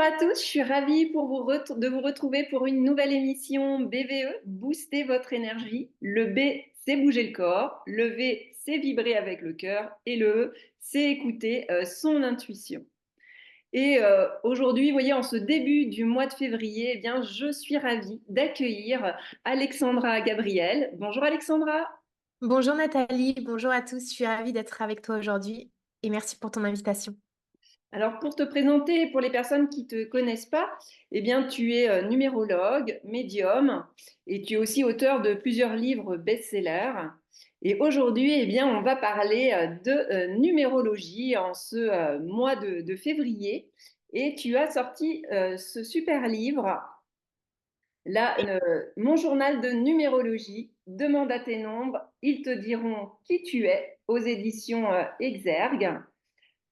à tous, je suis ravie de vous retrouver pour une nouvelle émission BVE, Booster votre énergie. Le B, c'est bouger le corps, le V, c'est vibrer avec le cœur et le E, c'est écouter son intuition. Et aujourd'hui, vous voyez, en ce début du mois de février, eh bien, je suis ravie d'accueillir Alexandra Gabriel. Bonjour Alexandra. Bonjour Nathalie, bonjour à tous, je suis ravie d'être avec toi aujourd'hui et merci pour ton invitation. Alors, pour te présenter, pour les personnes qui ne te connaissent pas, eh bien, tu es numérologue, médium et tu es aussi auteur de plusieurs livres best-sellers. Et aujourd'hui, eh bien, on va parler de numérologie en ce mois de février. Et tu as sorti ce super livre, là, Mon journal de numérologie. Demande à tes nombres, ils te diront qui tu es, aux éditions Exergue.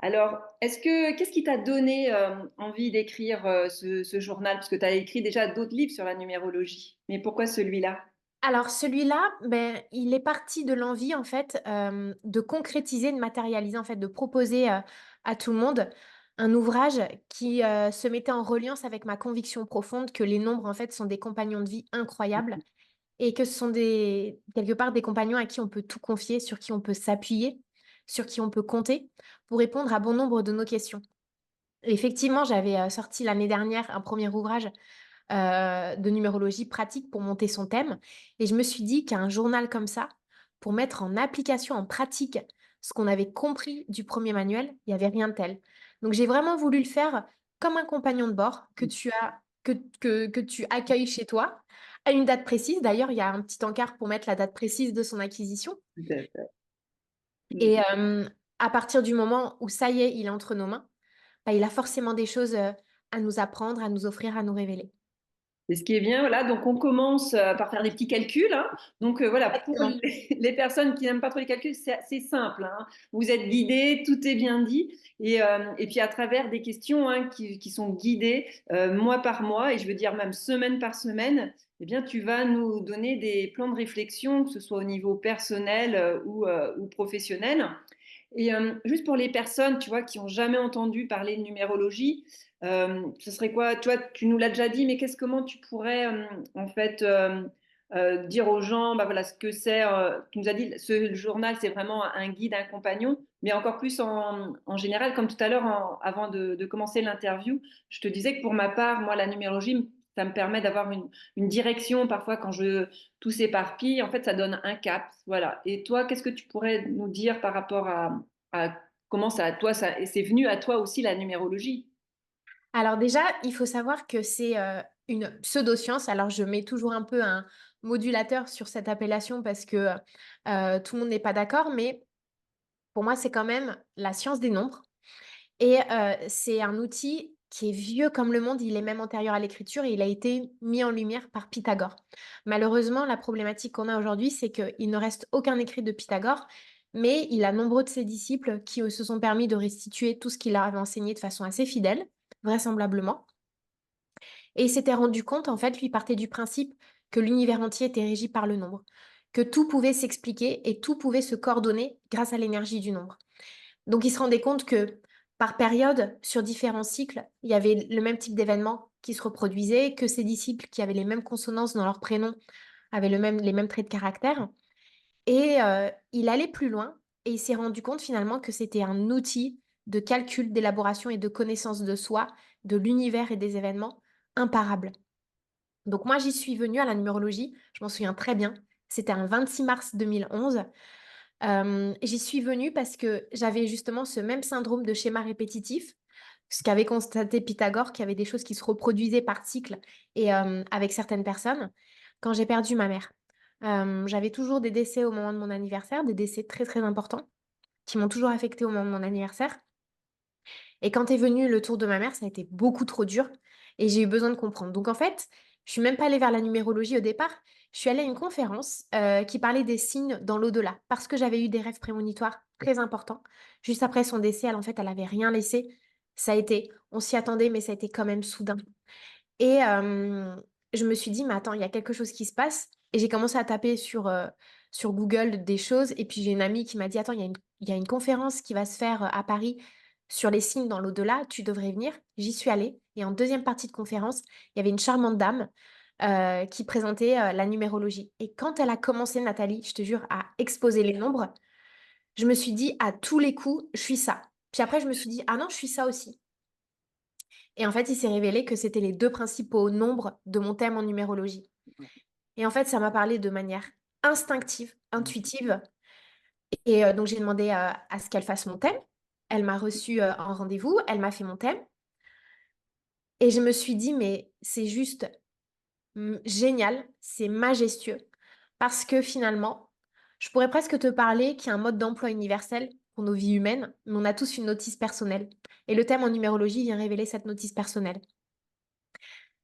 Alors, qu'est-ce qui t'a donné envie d'écrire ce journal? Parce que tu as écrit déjà d'autres livres sur la numérologie. Mais pourquoi celui-là? Alors celui-là, il est parti de l'envie en fait de concrétiser, de matérialiser en fait, de proposer à tout le monde un ouvrage qui se mettait en reliance avec ma conviction profonde que les nombres en fait sont des compagnons de vie incroyables et que ce sont quelque part des compagnons à qui on peut tout confier, sur qui on peut s'appuyer, sur qui on peut compter pour répondre à bon nombre de nos questions. Effectivement, j'avais sorti l'année dernière un premier ouvrage de numérologie pratique pour monter son thème. Et je me suis dit qu'un journal comme ça, pour mettre en application, en pratique, ce qu'on avait compris du premier manuel, il n'y avait rien de tel. Donc j'ai vraiment voulu le faire comme un compagnon de bord que tu accueilles chez toi à une date précise. D'ailleurs, il y a un petit encart pour mettre la date précise de son acquisition. Tout à fait. Et à partir du moment où ça y est, il est entre nos mains, il a forcément des choses à nous apprendre, à nous offrir, à nous révéler. Et ce qui est bien, voilà, donc on commence par faire des petits calculs, hein. Donc voilà, pour Exactement. les personnes qui n'aiment pas trop les calculs, c'est simple, hein. Vous êtes guidés, tout est bien dit. Et puis à travers des questions hein, qui sont guidées mois par mois, et je veux dire même semaine par semaine, eh bien tu vas nous donner des plans de réflexion, que ce soit au niveau personnel ou professionnel. Et juste pour les personnes, tu vois, qui ont jamais entendu parler de numérologie, ce serait quoi? Tu vois, tu nous l'as déjà dit, mais comment tu pourrais en fait dire aux gens, bah voilà, ce que c'est. Tu nous as dit, ce journal, c'est vraiment un guide, un compagnon, mais encore plus en général, comme tout à l'heure, avant de commencer l'interview, je te disais que pour ma part, moi, la numérologie, ça me permet d'avoir une direction. Parfois, quand tout s'éparpille, en fait, ça donne un cap. Voilà. Et toi, qu'est-ce que tu pourrais nous dire par rapport à comment ça, toi, ça, et c'est venu à toi aussi la numérologie? Alors déjà, il faut savoir que c'est une pseudoscience. Alors je mets toujours un peu un modulateur sur cette appellation parce que tout le monde n'est pas d'accord, mais pour moi, c'est quand même la science des nombres. Et c'est un outil qui est vieux comme le monde, il est même antérieur à l'écriture et il a été mis en lumière par Pythagore. Malheureusement, la problématique qu'on a aujourd'hui, c'est qu'il ne reste aucun écrit de Pythagore, mais il a nombreux de ses disciples qui se sont permis de restituer tout ce qu'il avait enseigné de façon assez fidèle, vraisemblablement. Et il s'était rendu compte, en fait, lui partait du principe que l'univers entier était régi par le nombre, que tout pouvait s'expliquer et tout pouvait se coordonner grâce à l'énergie du nombre. Donc il se rendait compte que par période, sur différents cycles, il y avait le même type d'événements qui se reproduisaient, que ses disciples qui avaient les mêmes consonances dans leur prénom avaient les mêmes traits de caractère. Et il allait plus loin et il s'est rendu compte finalement que c'était un outil de calcul, d'élaboration et de connaissance de soi, de l'univers et des événements imparable. Donc moi, j'y suis venue à la numérologie, je m'en souviens très bien. C'était un 26 mars 2011. J'y suis venue parce que j'avais justement ce même syndrome de schéma répétitif, ce qu'avait constaté Pythagore, qu'il y avait des choses qui se reproduisaient par cycle et avec certaines personnes, quand j'ai perdu ma mère. J'avais toujours des décès au moment de mon anniversaire, des décès très très importants, qui m'ont toujours affectée au moment de mon anniversaire. Et quand est venu le tour de ma mère, ça a été beaucoup trop dur et j'ai eu besoin de comprendre. Donc en fait, je suis même pas allée vers la numérologie au départ. Je suis allée à une conférence qui parlait des signes dans l'au-delà parce que j'avais eu des rêves prémonitoires très importants. Juste après son décès, elle, en fait, elle avait rien laissé. Ça a été, on s'y attendait, mais ça a été quand même soudain. Et je me suis dit, mais attends, il y a quelque chose qui se passe. Et j'ai commencé à taper sur Google des choses. Et puis j'ai une amie qui m'a dit, attends, il y a une conférence qui va se faire à Paris sur les signes dans l'au-delà, tu devrais venir. J'y suis allée. Et en deuxième partie de conférence, il y avait une charmante dame qui présentait la numérologie. Et quand elle a commencé, Nathalie, je te jure, à exposer les nombres, je me suis dit à tous les coups, je suis ça. Puis après, je me suis dit, ah non, je suis ça aussi. Et en fait, il s'est révélé que c'était les deux principaux nombres de mon thème en numérologie. Et en fait, ça m'a parlé de manière instinctive, intuitive. Et donc, j'ai demandé à ce qu'elle fasse mon thème. Elle m'a reçu en rendez-vous, elle m'a fait mon thème. Et je me suis dit, mais c'est juste génial, c'est majestueux. Parce que finalement, je pourrais presque te parler qu'il y a un mode d'emploi universel pour nos vies humaines, mais on a tous une notice personnelle. Et le thème en numérologie vient révéler cette notice personnelle.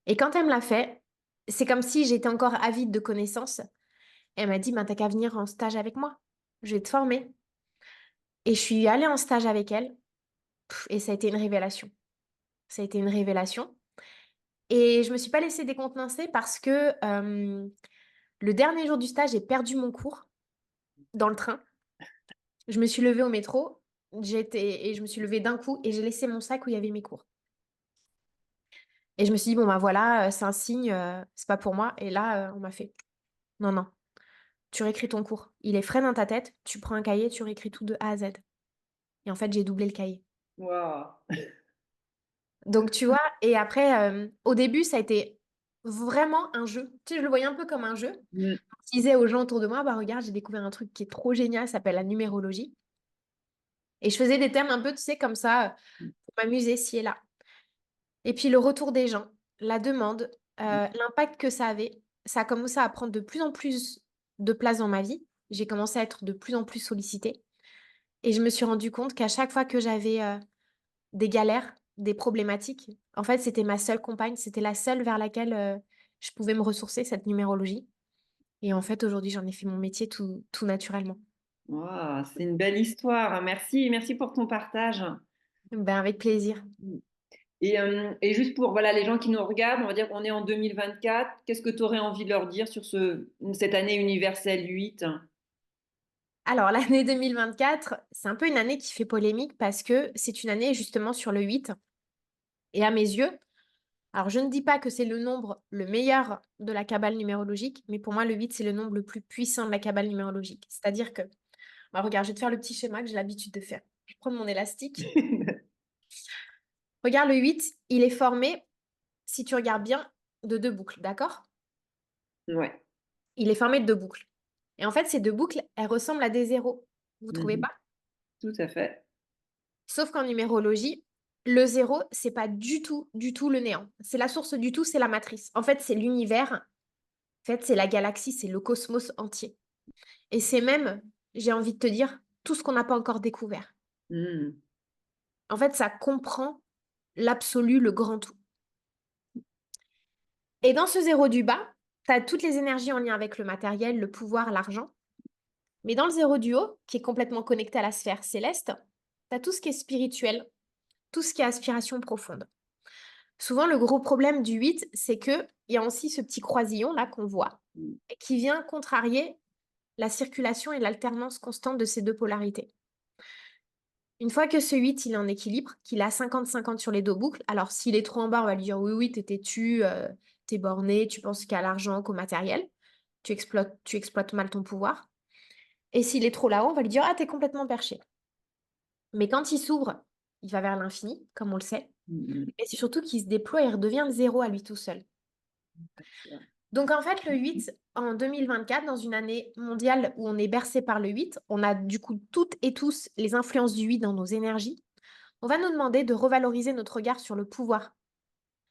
Et quand elle me l'a fait, c'est comme si j'étais encore avide de connaissances. Elle m'a dit, ben, t'as qu'à venir en stage avec moi. Je vais te former. Et je suis allée en stage avec elle. Et ça a été une révélation. Ça a été une révélation. Et je ne me suis pas laissée décontenancer parce que le dernier jour du stage, j'ai perdu mon cours dans le train. Je me suis levée au métro et je me suis levée d'un coup et j'ai laissé mon sac où il y avait mes cours. Et je me suis dit, bon, ben voilà, c'est un signe, c'est pas pour moi. Et là, on m'a fait, non, non, tu réécris ton cours. Il est frais dans ta tête, tu prends un cahier, tu réécris tout de A à Z. Et en fait, j'ai doublé le cahier. Waouh. Donc, tu vois, et après, au début, ça a été vraiment un jeu. Tu sais, je le voyais un peu comme un jeu. Mm. Je disais aux gens autour de moi, bah regarde, j'ai découvert un truc qui est trop génial, ça s'appelle la numérologie. Et je faisais des thèmes un peu, tu sais, comme ça, pour m'amuser ci et là. Et puis le retour des gens, la demande, l'impact que ça avait, ça a commencé à prendre de plus en plus de place dans ma vie. J'ai commencé à être de plus en plus sollicitée. Et je me suis rendu compte qu'à chaque fois que j'avais des galères, des problématiques, en fait, c'était ma seule compagne, c'était la seule vers laquelle je pouvais me ressourcer, cette numérologie. Et en fait, aujourd'hui, j'en ai fait mon métier tout naturellement. Waouh, c'est une belle histoire, hein. Merci, merci pour ton partage. Ben, avec plaisir. Et juste pour voilà, les gens qui nous regardent, on va dire qu'on est en 2024. Qu'est-ce que tu aurais envie de leur dire sur cette année universelle 8? Alors, l'année 2024, c'est un peu une année qui fait polémique parce que c'est une année justement sur le 8. Et à mes yeux, alors je ne dis pas que c'est le nombre le meilleur de la cabale numérologique, mais pour moi, le 8, c'est le nombre le plus puissant de la cabale numérologique. C'est-à-dire que, bah, regarde, je vais te faire le petit schéma que j'ai l'habitude de faire. Je prends mon élastique. Regarde, le 8, il est formé, si tu regardes bien, de deux boucles, d'accord? Ouais. Il est formé de deux boucles. Et en fait, ces deux boucles, elles ressemblent à des zéros. Vous trouvez Mhm. pas? Tout à fait. Sauf qu'en numérologie, le zéro, c'est pas du tout le néant. C'est la source du tout, c'est la matrice. En fait, c'est l'univers. En fait, c'est la galaxie, c'est le cosmos entier. Et c'est même, j'ai envie de te dire, tout ce qu'on n'a pas encore découvert. Mhm. En fait, ça comprend l'absolu, le grand tout. Et dans ce zéro du bas, tu as toutes les énergies en lien avec le matériel, le pouvoir, l'argent. Mais dans le zéro du haut, qui est complètement connecté à la sphère céleste, tu as tout ce qui est spirituel, tout ce qui est aspiration profonde. Souvent, le gros problème du 8, c'est qu'il y a aussi ce petit croisillon là qu'on voit, et qui vient contrarier la circulation et l'alternance constante de ces deux polarités. Une fois que ce 8, il est en équilibre, qu'il a 50-50 sur les deux boucles, alors s'il est trop en bas, on va lui dire oui, oui, t'es têtu, t'es borné, tu penses qu'à l'argent, qu'au matériel, tu exploites mal ton pouvoir. Et s'il est trop là-haut, on va lui dire ah, t'es complètement perché. Mais quand il s'ouvre, il va vers l'infini, comme on le sait, Mhm. et c'est surtout qu'il se déploie et redevient le zéro à lui tout seul. Donc en fait, le 8, en 2024, dans une année mondiale où on est bercé par le 8, on a du coup toutes et tous les influences du 8 dans nos énergies, on va nous demander de revaloriser notre regard sur le pouvoir,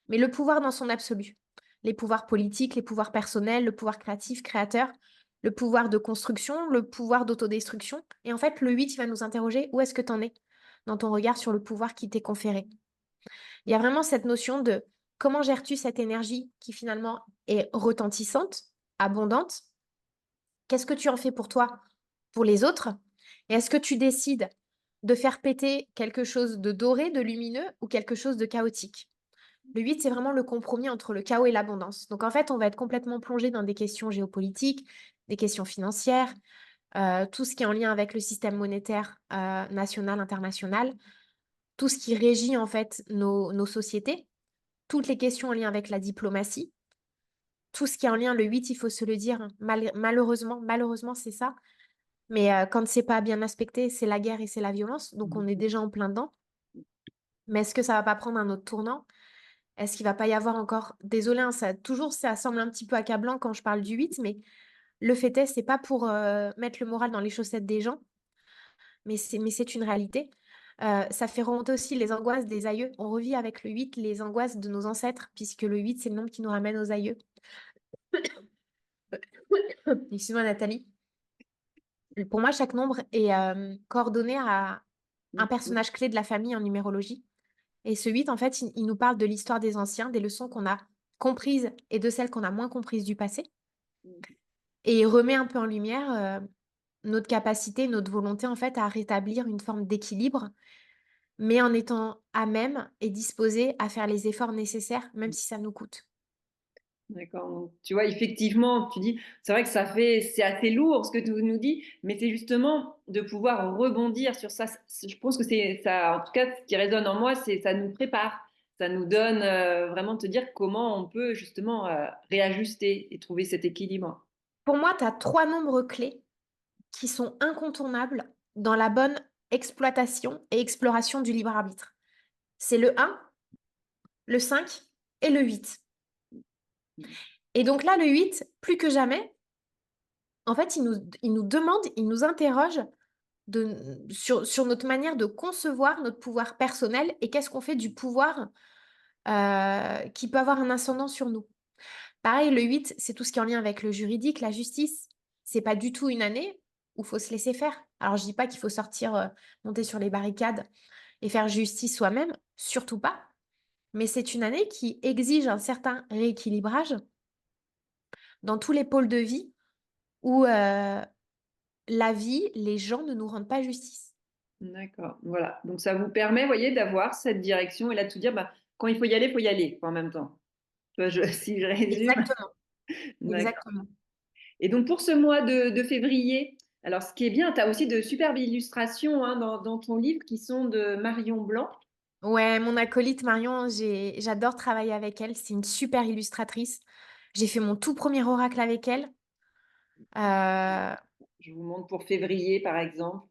mais le pouvoir dans son absolu. Les pouvoirs politiques, les pouvoirs personnels, le pouvoir créatif, créateur, le pouvoir de construction, le pouvoir d'autodestruction. Et en fait, le 8, il va nous interroger où est-ce que tu en es dans ton regard sur le pouvoir qui t'est conféré. Il y a vraiment cette notion de comment gères-tu cette énergie qui finalement est retentissante, abondante. Qu'est-ce que tu en fais pour toi, pour les autres? Et est-ce que tu décides de faire péter quelque chose de doré, de lumineux ou quelque chose de chaotique? Le 8, c'est vraiment le compromis entre le chaos et l'abondance. Donc en fait, on va être complètement plongé dans des questions géopolitiques, des questions financières, tout ce qui est en lien avec le système monétaire national, international, tout ce qui régit en fait nos sociétés, toutes les questions en lien avec la diplomatie, tout ce qui est en lien, le 8 il faut se le dire, hein, malheureusement, c'est ça. Mais quand c'est pas bien aspecté, c'est la guerre et c'est la violence. Donc, on est déjà en plein dedans. Mais est-ce que ça va pas prendre un autre tournant? Est-ce qu'il va pas y avoir encore... Désolée, hein, ça semble un petit peu accablant quand je parle du 8, mais le fait est, c'est pas pour mettre le moral dans les chaussettes des gens, mais c'est une réalité. Ça fait remonter aussi les angoisses des aïeux. On revit avec le 8 les angoisses de nos ancêtres, puisque le 8, c'est le nombre qui nous ramène aux aïeux. Excuse-moi, Nathalie. Pour moi, chaque nombre est coordonné à un personnage clé de la famille en numérologie. Et ce 8, en fait, il nous parle de l'histoire des anciens, des leçons qu'on a comprises et de celles qu'on a moins comprises du passé. Et il remet un peu en lumière notre capacité, notre volonté, en fait, à rétablir une forme d'équilibre, mais en étant à même et disposé à faire les efforts nécessaires, même si ça nous coûte. D'accord. Donc, tu vois, effectivement, tu dis, c'est vrai que c'est assez lourd ce que tu nous dis, mais c'est justement de pouvoir rebondir sur ça. Je pense que c'est ça, en tout cas, ce qui résonne en moi, c'est ça nous prépare, ça nous donne vraiment de te dire comment on peut justement réajuster et trouver cet équilibre. Pour moi, tu as trois nombres clés qui sont incontournables dans la bonne exploitation et exploration du libre arbitre. C'est le 1, le 5 et le 8. Et donc là, le 8, plus que jamais, en fait, il nous demande, il nous interroge sur notre manière de concevoir notre pouvoir personnel et qu'est-ce qu'on fait du pouvoir qui peut avoir un ascendant sur nous. Pareil, le 8, c'est tout ce qui est en lien avec le juridique, la justice. C'est pas du tout une année où il faut se laisser faire. Alors, je dis pas qu'il faut sortir, monter sur les barricades et faire justice soi-même, surtout pas. Mais c'est une année qui exige un certain rééquilibrage dans tous les pôles de vie où la vie, les gens ne nous rendent pas justice. D'accord. Voilà. Donc ça vous permet, vous voyez, d'avoir cette direction et là de se dire, bah, quand il faut y aller quoi, en même temps. Tu vois, si je résume. Exactement, D'accord. exactement. Et donc pour ce mois de février, alors ce qui est bien, tu as aussi de superbes illustrations hein, dans ton livre qui sont de Marion Blanc. Ouais, mon acolyte Marion, j'adore travailler avec elle. C'est une super illustratrice. J'ai fait mon tout premier oracle avec elle. Euh, Je vous montre pour février, par exemple.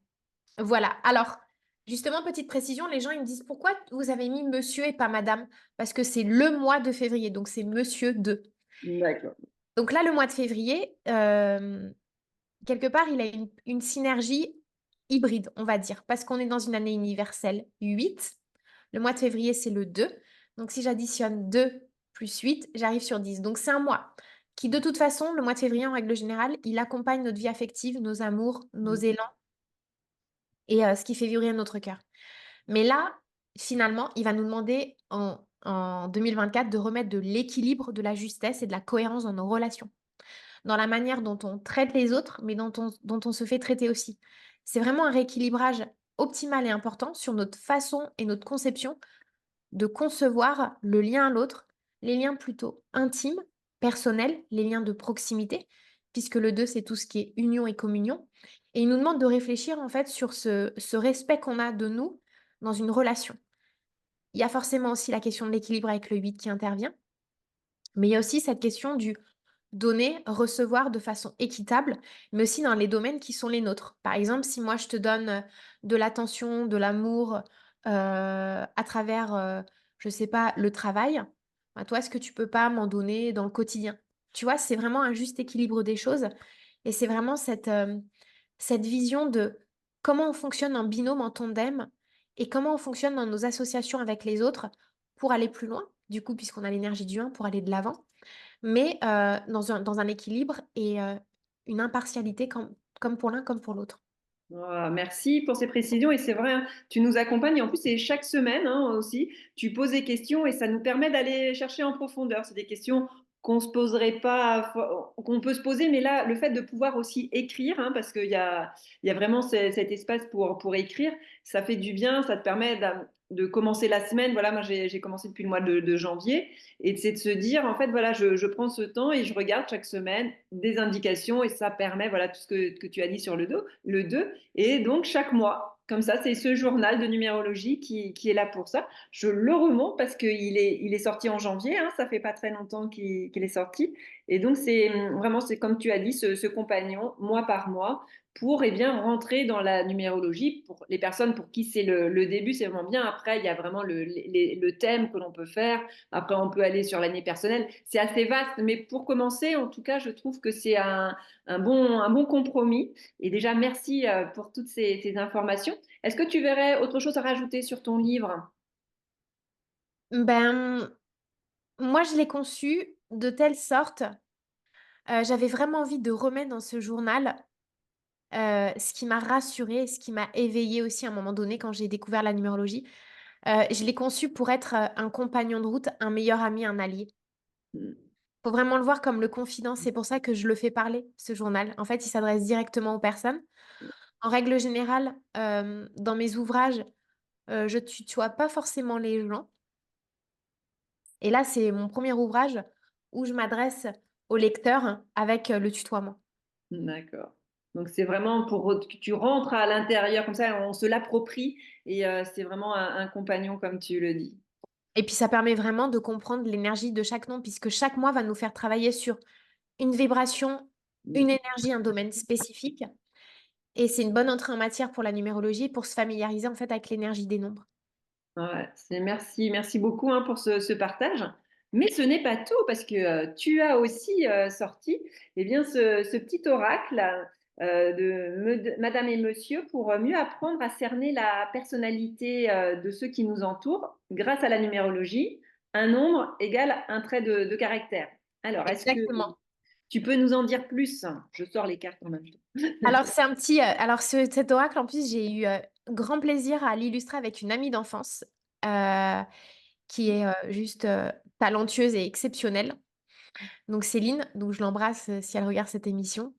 voilà. Alors, justement, petite précision, les gens ils me disent pourquoi vous avez mis monsieur et pas madame? Parce que c'est le mois de février, donc c'est monsieur 2. D'accord. Donc là, le mois de février, quelque part, il a une synergie hybride, on va dire, parce qu'on est dans une année universelle 8. Le mois de février, c'est le 2. Donc si j'additionne 2 plus 8, j'arrive sur 10. Donc c'est un mois qui, de toute façon, le mois de février, en règle générale, il accompagne notre vie affective, nos amours, nos élans et ce qui fait vibrer notre cœur. Mais là, finalement, il va nous demander en 2024 de remettre de l'équilibre, de la justesse et de la cohérence dans nos relations, dans la manière dont on traite les autres, mais dont on se fait traiter aussi. C'est vraiment un rééquilibrage optimal et important sur notre façon et notre conception de concevoir le lien à l'autre, les liens plutôt intimes, personnels, les liens de proximité, puisque le 2, c'est tout ce qui est union et communion. Et il nous demande de réfléchir en fait sur ce respect qu'on a de nous dans une relation. Il y a forcément aussi la question de l'équilibre avec le 8 qui intervient, mais il y a aussi cette question du donner, recevoir de façon équitable, mais aussi dans les domaines qui sont les nôtres. Par exemple, si moi je te donne de l'attention, de l'amour à travers, je sais pas, le travail, bah, toi, est-ce que tu peux pas m'en donner dans le quotidien? Tu vois, c'est vraiment un juste équilibre des choses et c'est vraiment cette vision de comment on fonctionne en binôme, en tandem et comment on fonctionne dans nos associations avec les autres pour aller plus loin, du coup, puisqu'on a l'énergie du un pour aller de l'avant mais dans un équilibre et une impartialité comme pour l'un comme pour l'autre. Ah, merci pour ces précisions. Et c'est vrai, hein, tu nous accompagnes. Et en plus, c'est chaque semaine hein, aussi. Tu poses des questions et ça nous permet d'aller chercher en profondeur. C'est des questions qu'on se poserait pas, qu'on peut se poser. Mais là, le fait de pouvoir aussi écrire, hein, parce qu'il y a vraiment cet espace pour écrire, ça fait du bien. Ça te permet de commencer la semaine. Voilà, moi, j'ai commencé depuis le mois de janvier. Et c'est de se dire, en fait, voilà, je prends ce temps et je regarde chaque semaine des indications. Et ça permet, voilà, tout ce que tu as dit sur le 2. Et donc, chaque mois, Comme ça, c'est ce journal de numérologie qui est là pour ça. Je le remonte parce qu'il est sorti en janvier, hein, ça fait pas très longtemps qu'il est sorti. Et donc, c'est vraiment, c'est comme tu as dit, ce compagnon, mois par mois, pour eh bien, rentrer dans la numérologie. Pour les personnes pour qui c'est le début, c'est vraiment bien. Après, il y a vraiment le thème que l'on peut faire. Après, on peut aller sur l'année personnelle. C'est assez vaste, mais pour commencer, en tout cas, je trouve que c'est un bon compromis. Et déjà, merci pour toutes ces informations. Est-ce que tu verrais autre chose à rajouter sur ton livre? Ben, moi, je l'ai conçu de telle sorte, j'avais vraiment envie de remettre dans ce journal ce qui m'a rassurée, ce qui m'a éveillée aussi à un moment donné quand j'ai découvert la numérologie. Je l'ai conçu pour être un compagnon de route, un meilleur ami, un allié. Faut vraiment le voir comme le confident. C'est pour ça que je le fais parler, ce journal. En fait, il s'adresse directement aux personnes. En règle générale, dans mes ouvrages, je tutoie pas forcément les gens. Et là, c'est mon premier ouvrage où je m'adresse au lecteur avec le tutoiement. D'accord. Donc c'est vraiment pour que tu rentres à l'intérieur, comme ça on se l'approprie et c'est vraiment un compagnon comme tu le dis. Et puis, ça permet vraiment de comprendre l'énergie de chaque nom, puisque chaque mois va nous faire travailler sur une vibration, une énergie, un domaine spécifique. Et c'est une bonne entrée en matière pour la numérologie, pour se familiariser en fait avec l'énergie des nombres. Ouais, merci beaucoup hein, pour ce partage. Mais ce n'est pas tout parce que tu as aussi sorti eh bien, ce petit oracle Madame et Monsieur pour mieux apprendre à cerner la personnalité de ceux qui nous entourent grâce à la numérologie. Un nombre égale un trait de caractère. Alors, est-ce que Exactement. tu peux nous en dire plus? Je sors les cartes en même temps. Alors, cet oracle, en plus, j'ai eu grand plaisir à l'illustrer avec une amie d'enfance euh, qui est juste talentueuse et exceptionnelle. Donc, Céline, donc je l'embrasse si elle regarde cette émission.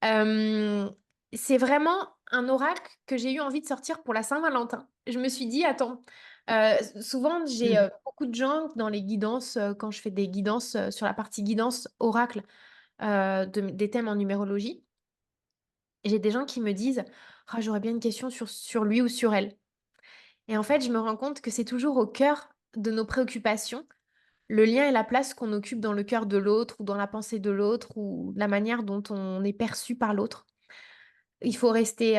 Euh, c'est vraiment un oracle que j'ai eu envie de sortir pour la Saint-Valentin. Je me suis dit, attends, souvent j'ai beaucoup de gens dans les guidances, quand je fais des guidances sur la partie guidance oracle des thèmes en numérologie, j'ai des gens qui me disent, ah, j'aurais bien une question sur lui ou sur elle. Et en fait, je me rends compte que c'est toujours au cœur de nos préoccupations, le lien et la place qu'on occupe dans le cœur de l'autre ou dans la pensée de l'autre ou la manière dont on est perçu par l'autre. Il faut rester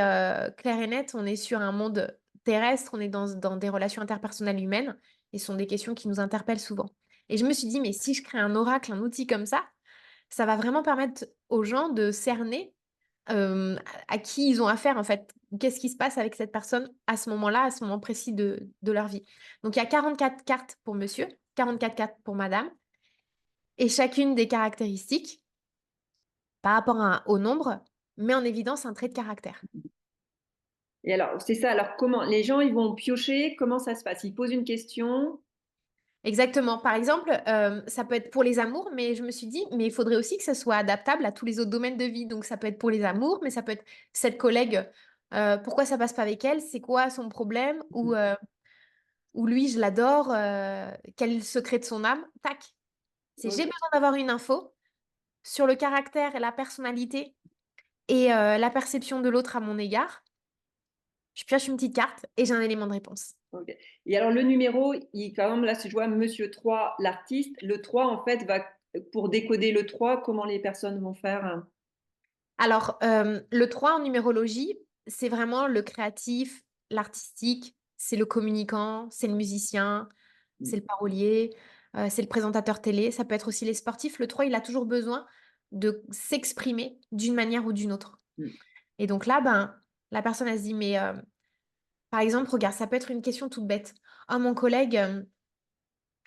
clair et net, on est sur un monde terrestre, on est dans des relations interpersonnelles humaines, et ce sont des questions qui nous interpellent souvent. Et je me suis dit, mais si je crée un oracle, un outil comme ça va vraiment permettre aux gens de cerner à qui ils ont affaire, en fait. Qu'est-ce qui se passe avec cette personne à ce moment-là, à ce moment précis de leur vie. Donc, il y a 44 cartes pour monsieur, 44 cartes pour madame, et chacune des caractéristiques, par rapport au nombre, met en évidence un trait de caractère. Et alors, c'est ça. Alors, comment les gens ils vont piocher? Comment ça se passe? Ils posent une question. Exactement. Par exemple, ça peut être pour les amours, mais je me suis dit, mais il faudrait aussi que ça soit adaptable à tous les autres domaines de vie. Donc, ça peut être pour les amours, mais ça peut être cette collègue, pourquoi ça passe pas avec elle, c'est quoi son problème, ou lui, je l'adore, quel est le secret de son âme. Tac. C'est j'ai Ok. besoin d'avoir une info sur le caractère et la personnalité et la perception de l'autre à mon égard. Je pioche une petite carte et j'ai un élément de réponse. Ok. Et alors, le numéro, quand même, là, si je vois Monsieur 3, l'artiste, le 3 en fait, va, pour décoder le 3 comment les personnes vont faire? Alors, le 3 en numérologie, c'est vraiment le créatif, l'artistique, c'est le communicant, c'est le musicien, c'est le parolier, c'est le présentateur télé. Ça peut être aussi les sportifs. Le 3 il a toujours besoin de s'exprimer d'une manière ou d'une autre. Mm. Et donc là, ben, la personne, elle se dit, mais par exemple, regarde, ça peut être une question toute bête. Oh, mon collègue,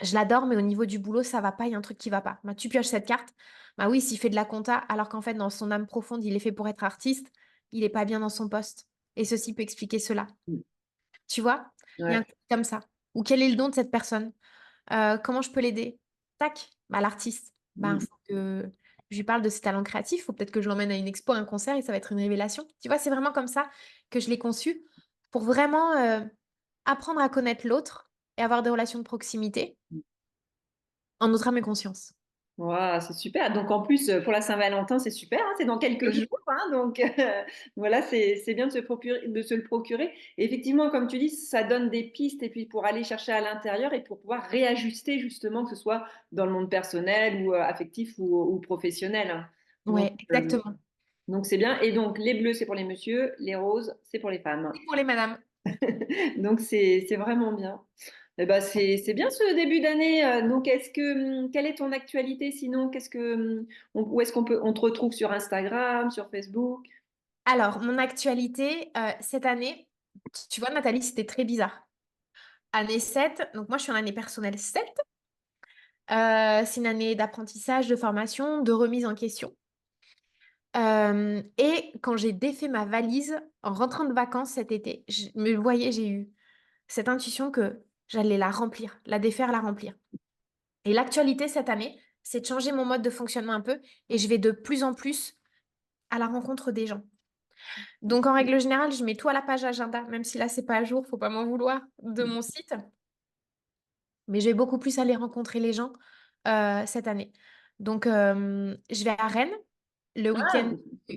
je l'adore, mais au niveau du boulot, ça va pas, il y a un truc qui va pas. Bah, tu pioches cette carte. Bah oui, s'il fait de la compta, alors qu'en fait, dans son âme profonde, il est fait pour être artiste, il est pas bien dans son poste. Et ceci peut expliquer cela. Mm. Tu vois? Il y a un Ouais. truc comme ça. Ou quel est le don de cette personne? Comment je peux l'aider? Tac, bah l'artiste. Bah, Mm. faut que je lui parle de ses talents créatifs. Faut peut-être que je l'emmène à une expo, à un concert, et ça va être une révélation. Tu vois, c'est vraiment comme ça que je l'ai conçu pour vraiment apprendre à connaître l'autre et avoir des relations de proximité en notre âme et conscience. Waouh, c'est super. Donc en plus, pour la Saint-Valentin, c'est super, hein, c'est dans quelques Oui. jours, hein, donc voilà, c'est bien de se le procurer. Et effectivement, comme tu dis, ça donne des pistes et puis pour aller chercher à l'intérieur et pour pouvoir réajuster justement, que ce soit dans le monde personnel ou affectif ou professionnel, hein. Donc Ouais, exactement. donc c'est bien. Et donc les bleus, c'est pour les messieurs, les roses, c'est pour les femmes. Et pour les madames. Donc c'est vraiment bien. Eh ben, c'est bien ce début d'année. Donc, quelle est ton actualité sinon? Où est-ce on te retrouve sur Instagram, sur Facebook? Alors, mon actualité, cette année, tu vois, Nathalie, c'était très bizarre. Année 7, donc moi, je suis en année personnelle 7. C'est une année d'apprentissage, de formation, de remise en question. Et quand j'ai défait ma valise en rentrant de vacances cet été, je me voyais, j'ai eu cette intuition que j'allais la remplir, la défaire, la remplir. Et l'actualité cette année, c'est de changer mon mode de fonctionnement un peu et je vais de plus en plus à la rencontre des gens. Donc en règle générale, je mets tout à la page agenda, même si là, c'est pas à jour, faut pas m'en vouloir, de mon site. Mais je vais beaucoup plus aller rencontrer les gens cette année. Donc, je vais à Rennes le week-end Ah,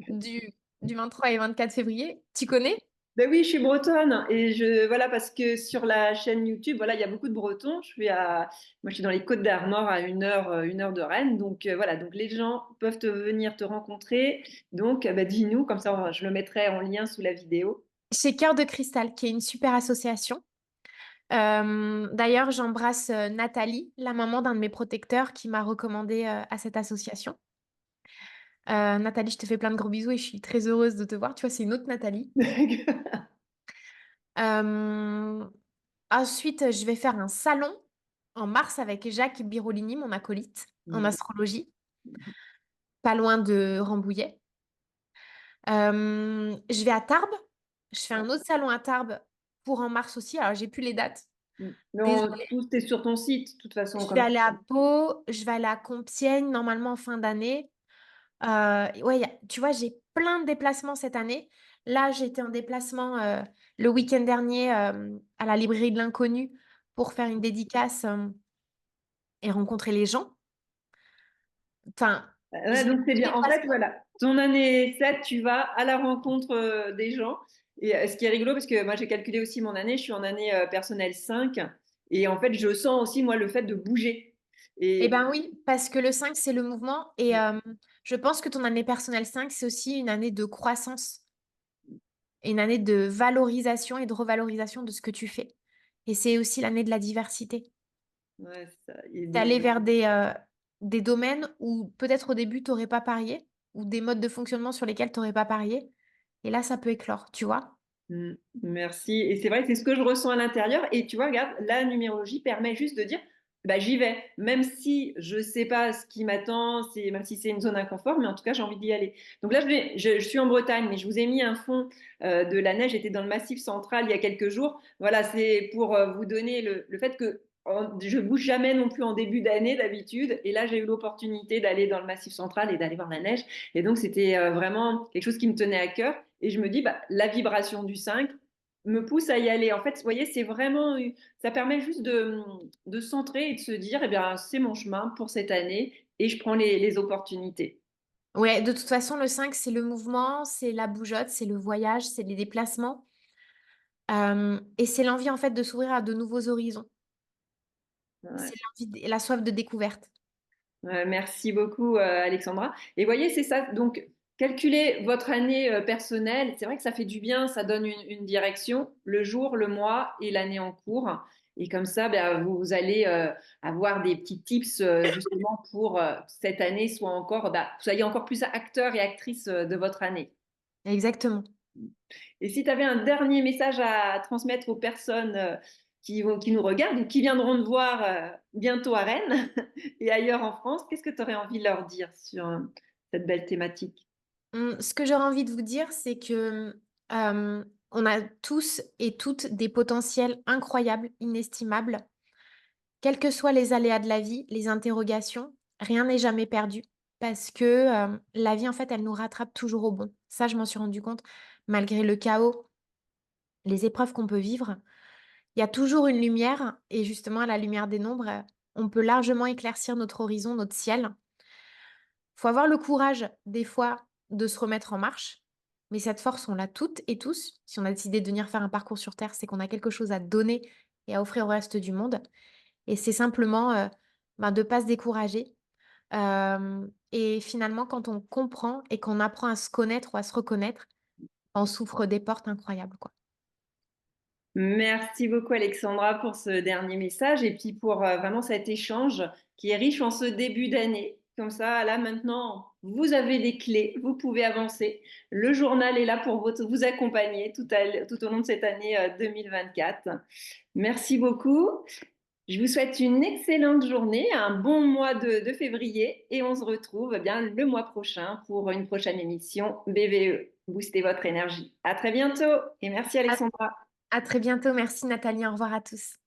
du, du 23 et 24 février. Tu connais? ben oui, je suis bretonne et voilà parce que sur la chaîne YouTube, voilà, il y a beaucoup de Bretons. Moi, je suis dans les Côtes d'Armor à 1 heure de Rennes. Donc voilà, donc les gens peuvent venir te rencontrer. Donc, dis-nous, comme ça, je le mettrai en lien sous la vidéo. Chez Cœur de Cristal, qui est une super association. D'ailleurs, j'embrasse Nathalie, la maman d'un de mes protecteurs, qui m'a recommandé à cette association. Nathalie, je te fais plein de gros bisous et je suis très heureuse de te voir. Tu vois, c'est une autre Nathalie. Euh, Ensuite, je vais faire un salon en mars avec Jacques Birolini, mon acolyte en astrologie, pas loin de Rambouillet. Je vais à Tarbes. Je fais un autre salon à Tarbes pour en mars aussi. Alors, j'ai plus les dates. Non, Désolée. tout est sur ton site, de toute façon, Je vais comme aller à Pau, je vais aller à Compiègne, normalement en fin d'année. Ouais, tu vois, j'ai plein de déplacements cette année. Là, j'étais en déplacement le week-end dernier à la librairie de l'Inconnu pour faire une dédicace et rencontrer les gens. Enfin, Ouais, j'ai donc c'est des bien. En fait, déplacements. voilà, ton année 7, tu vas à la rencontre des gens. Et ce qui est rigolo, parce que moi j'ai calculé aussi mon année, je suis en année personnelle 5. Et en fait, je sens aussi, moi, le fait de bouger. Eh Et ben oui, parce que le 5 c'est le mouvement. Et je pense que ton année personnelle 5 c'est aussi une année de croissance et une année de valorisation et de revalorisation de ce que tu fais. Et c'est aussi l'année de la diversité. ouais, D'aller vers des domaines où peut-être au début, tu n'aurais pas parié, ou des modes de fonctionnement sur lesquels tu n'aurais pas parié. Et là, ça peut éclore, tu vois? Mm, merci. Et c'est vrai que c'est ce que je ressens à l'intérieur. Et tu vois, regarde, la numérologie permet juste de dire, bah, j'y vais. Même si je sais pas ce qui m'attend, même si c'est une zone inconfort, mais en tout cas, j'ai envie d'y aller. Donc là, je suis en Bretagne, mais je vous ai mis un fond de la neige. J'étais dans le Massif central il y a quelques jours. Voilà, c'est pour vous donner le fait que je bouge jamais non plus en début d'année d'habitude. Et là, j'ai eu l'opportunité d'aller dans le Massif central et d'aller voir la neige. Et donc, c'était vraiment quelque chose qui me tenait à cœur. Et je me dis, bah, la vibration du 5 me pousse à y aller. En fait, vous voyez, c'est vraiment, ça permet juste de centrer et de se dire, eh bien, c'est mon chemin pour cette année et je prends les opportunités. Ouais, de toute façon, le 5 c'est le mouvement, c'est la bougeotte, c'est le voyage, c'est les déplacements. Et c'est l'envie, en fait, de s'ouvrir à de nouveaux horizons. Ouais. C'est la soif de découverte. Merci beaucoup, Alexandra. Et voyez, c'est ça. Donc, calculez votre année personnelle. C'est vrai que ça fait du bien, ça donne une direction, le jour, le mois et l'année en cours. Et comme ça, ben, vous allez avoir des petits tips justement pour cette année, soit encore, bah, soyez encore plus acteur et actrice de votre année. Exactement. Et si tu avais un dernier message à transmettre aux personnes qui nous regardent ou qui viendront te voir bientôt à Rennes et ailleurs en France, qu'est-ce que tu aurais envie de leur dire sur cette belle thématique? Ce que j'aurais envie de vous dire, c'est que on a tous et toutes des potentiels incroyables, inestimables. Quels que soient les aléas de la vie, les interrogations, rien n'est jamais perdu. Parce que la vie, en fait, elle nous rattrape toujours au bon. Ça, je m'en suis rendu compte. Malgré le chaos, les épreuves qu'on peut vivre, il y a toujours une lumière. Et justement, à la lumière des nombres, on peut largement éclaircir notre horizon, notre ciel. Faut avoir le courage, des fois, de se remettre en marche, mais cette force, on l'a toutes et tous. Si on a décidé de venir faire un parcours sur terre, c'est qu'on a quelque chose à donner et à offrir au reste du monde et c'est simplement, de pas se décourager. Et finalement, quand on comprend et qu'on apprend à se connaître ou à se reconnaître, on s'ouvre des portes incroyables, quoi. Merci beaucoup Alexandra pour ce dernier message et puis pour vraiment cet échange qui est riche en ce début d'année. Comme ça, là maintenant, vous avez les clés, vous pouvez avancer. Le journal est là pour vous accompagner tout au long de cette année 2024. Merci beaucoup. Je vous souhaite une excellente journée, un bon mois de février et on se retrouve bien le mois prochain pour une prochaine émission BVE. Boostez votre énergie. À très bientôt et merci À Alexandra. à très bientôt. Merci Nathalie. Au revoir à tous.